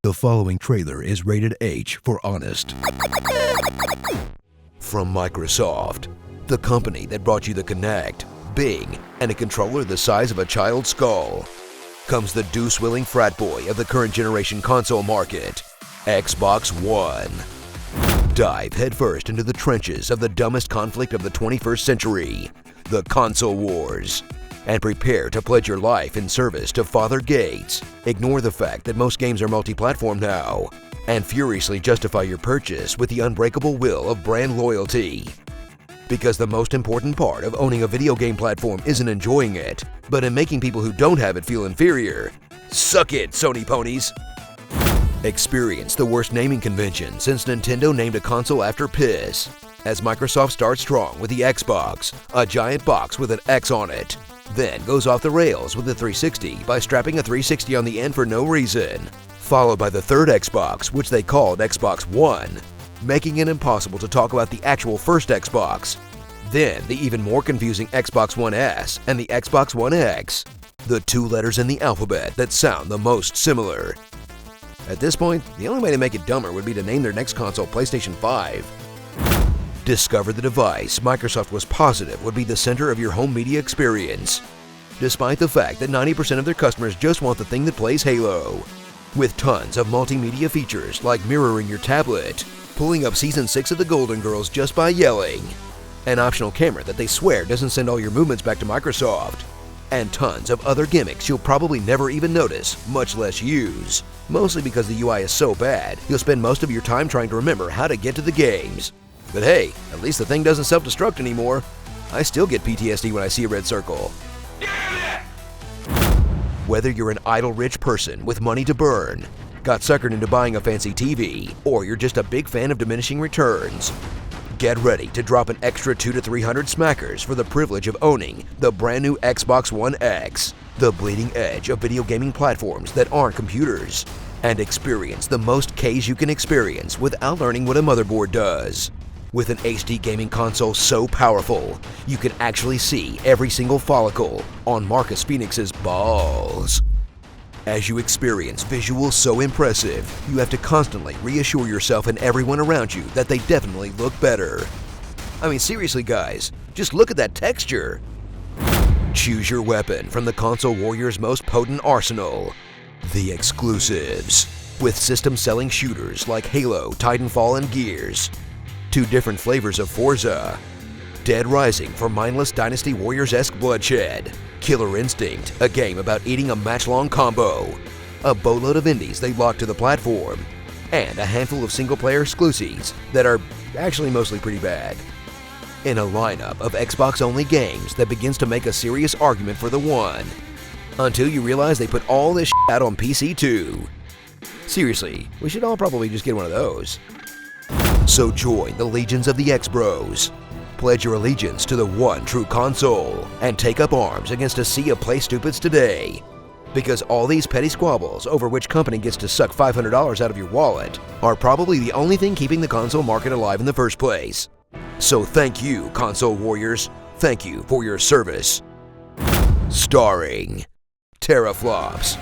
The following trailer is rated H for honest. From Microsoft, the company that brought you the Kinect, Bing, and a controller the size of a child's skull, comes the deuce-willing frat boy of the current generation console market, Xbox One. Dive headfirst into the trenches of the dumbest conflict of the 21st century, the console wars, and prepare to pledge your life in service to Father Gates. Ignore the fact that most games are multi-platform now, and furiously justify your purchase with the unbreakable will of brand loyalty. Because the most important part of owning a video game platform isn't enjoying it, but in making people who don't have it feel inferior. Suck it, Sony ponies! Experience the worst naming convention since Nintendo named a console after piss, as Microsoft starts strong with the Xbox, a giant box with an X on it, then goes off the rails with the 360 by strapping a 360 on the end for no reason, followed by the third Xbox, which they called Xbox One, making it impossible to talk about the actual first Xbox, then the even more confusing Xbox One S and the Xbox One X, the two letters in the alphabet that sound the most similar. At this point, the only way to make it dumber would be to name their next console PlayStation 5. Discover the device Microsoft was positive would be the center of your home media experience, despite the fact that 90% of their customers just want the thing that plays Halo. With tons of multimedia features like mirroring your tablet, pulling up Season 6 of the Golden Girls just by yelling, an optional camera that they swear doesn't send all your movements back to Microsoft, and tons of other gimmicks you'll probably never even notice, much less use. Mostly because the UI is so bad, you'll spend most of your time trying to remember how to get to the games. But hey, at least the thing doesn't self-destruct anymore. I still get PTSD when I see a red circle. Whether you're an idle rich person with money to burn, got suckered into buying a fancy TV, or you're just a big fan of diminishing returns, get ready to drop an extra 200 to 300 smackers for the privilege of owning the brand new Xbox One X, the bleeding edge of video gaming platforms that aren't computers, and experience the most Ks you can experience without learning what a motherboard does. With an HD gaming console so powerful, you can actually see every single follicle on Marcus Phoenix's balls. As you experience visuals so impressive, you have to constantly reassure yourself and everyone around you that they definitely look better. I mean, seriously guys, just look at that texture. Choose your weapon from the console warrior's most potent arsenal, the exclusives, with system-selling shooters like Halo, Titanfall, and Gears, two different flavors of Forza, Dead Rising for mindless Dynasty Warriors-esque bloodshed, Killer Instinct, a game about eating a match-long combo, a boatload of indies they lock to the platform, and a handful of single-player exclusives that are actually mostly pretty bad. In a lineup of Xbox-only games that begins to make a serious argument for the One, until you realize they put all this shit out on PC too. Seriously, we should all probably just get one of those. So join the legions of the X-Bros. Pledge your allegiance to the one true console and take up arms against a sea of play stupids today. Because all these petty squabbles over which company gets to suck $500 out of your wallet are probably the only thing keeping the console market alive in the first place. So thank you, console warriors. Thank you for your service. Starring teraflops,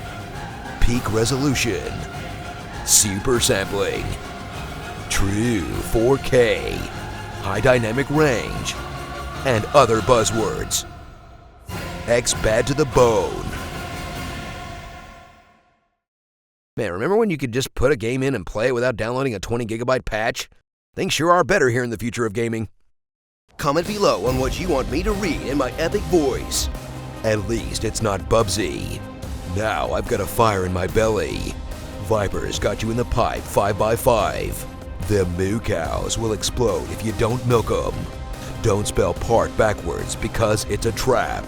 peak resolution, super sampling, true 4K, high dynamic range, and other buzzwords. X bad to the bone. Man, remember when you could just put a game in and play it without downloading a 20 gigabyte patch? Things sure are better here in the future of gaming. Comment below on what you want me to read in my epic voice. At least it's not Bubsy. Now I've got a fire in my belly. Vipers got you in the pipe 5x5. The moo cows will explode if you don't milk them. Don't spell part backwards because it's a trap.